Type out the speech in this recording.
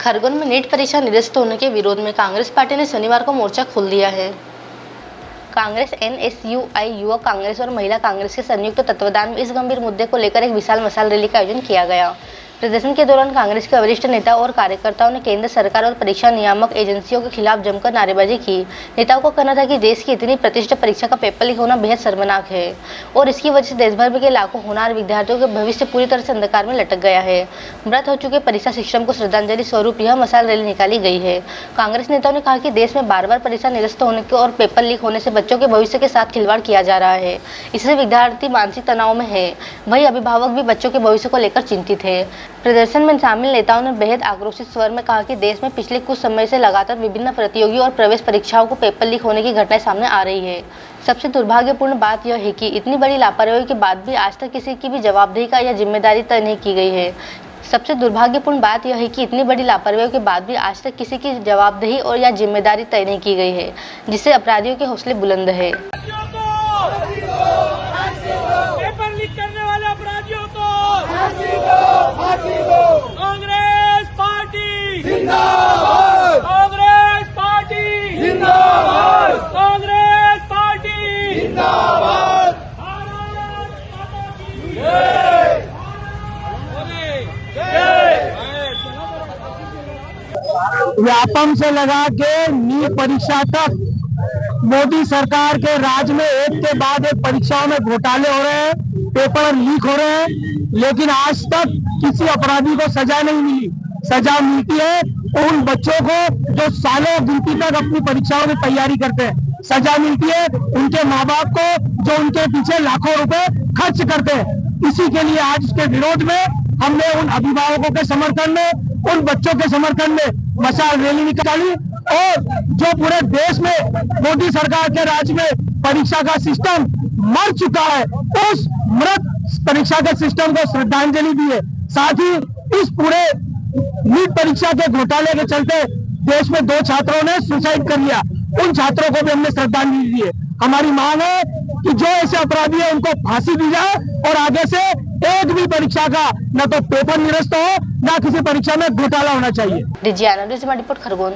खरगोन में नीट परीक्षा निरस्त होने के विरोध में कांग्रेस पार्टी ने शनिवार को मोर्चा खोल दिया है। कांग्रेस, एनएसयूआई, युवक कांग्रेस और महिला कांग्रेस के संयुक्त तत्वावधान में इस गंभीर मुद्दे को लेकर एक विशाल मशाल रैली का आयोजन किया गया। प्रदर्शन के दौरान कांग्रेस के वरिष्ठ नेता और कार्यकर्ताओं ने केंद्र सरकार और परीक्षा नियामक एजेंसियों के खिलाफ जमकर नारेबाजी की। नेताओं का कहना था कि देश की इतनी प्रतिष्ठित परीक्षा का पेपर लीक होना बेहद शर्मनाक है और इसकी वजह से देश भर के लाखों होनहार विद्यार्थियों के भविष्य पूरी तरह से अंधकार में लटक गया है। मृत हो चुके परीक्षा सिस्टम को श्रद्धांजलि स्वरूप यह मशाल रैली निकाली गई है। कांग्रेस नेताओं ने कहा कि देश में बार बार परीक्षा निरस्त होने और पेपर लीक होने से बच्चों के भविष्य के साथ खिलवाड़ किया जा रहा है। इससे विद्यार्थी मानसिक तनाव में है, वहीं अभिभावक भी बच्चों के भविष्य को लेकर चिंतित है। प्रदर्शन में शामिल नेताओं ने बेहद आक्रोशित स्वर में कहा कि देश में पिछले कुछ समय से लगातार विभिन्न प्रतियोगी और प्रवेश परीक्षाओं को पेपर लीक होने की घटनाएं सामने आ रही है। सबसे दुर्भाग्यपूर्ण बात यह है कि इतनी बड़ी लापरवाही के बाद भी आज तक किसी की भी जवाबदेही का या जिम्मेदारी तय नहीं की गई है। सबसे दुर्भाग्यपूर्ण बात यह है कि इतनी बड़ी लापरवाही के बाद भी आज तक किसी की जवाबदेही और या जिम्मेदारी तय नहीं की गई है, जिससे अपराधियों के हौसले बुलंद है। पेपर लीक करने वाले अपराधियों को फांसी दो। कांग्रेस पार्टी जिंदाबाद। कांग्रेस पार्टी जिंदाबाद। कांग्रेस पार्टी जिंदाबाद। भारत माता की जय। व्यापम से लगा के नीट परीक्षा तक मोदी सरकार के राज में एक के बाद एक परीक्षाओं में घोटाले हो रहे हैं, पेपर लीक हो रहे हैं, लेकिन आज तक किसी अपराधी को सजा नहीं मिली। सजा मिलती है उन बच्चों को जो सालों गिनती तक अपनी परीक्षाओं की तैयारी करते हैं। सजा मिलती है उनके माँ बाप को जो उनके पीछे लाखों रुपए खर्च करते हैं। इसी के लिए आज इसके विरोध में हमने उन अभिभावकों के समर्थन में, उन बच्चों के समर्थन में मशाल रैली निकाली और जो पूरे देश में मोदी सरकार के राज्य में परीक्षा का सिस्टम मर चुका है, उस मृत परीक्षा के सिस्टम को श्रद्धांजलि दी है। साथ ही इस पूरे नीट परीक्षा के घोटाले के चलते देश में 2 छात्रों ने सुसाइड कर लिया, उन छात्रों को भी हमने श्रद्धांजलि दी है। हमारी मांग है कि जो ऐसे अपराधी है उनको फांसी दी जाए और आगे से एक भी परीक्षा का न तो पेपर निरस्त हो, न किसी परीक्षा में घोटाला होना चाहिए। रिजियाना रिपोर्ट, खरगोन।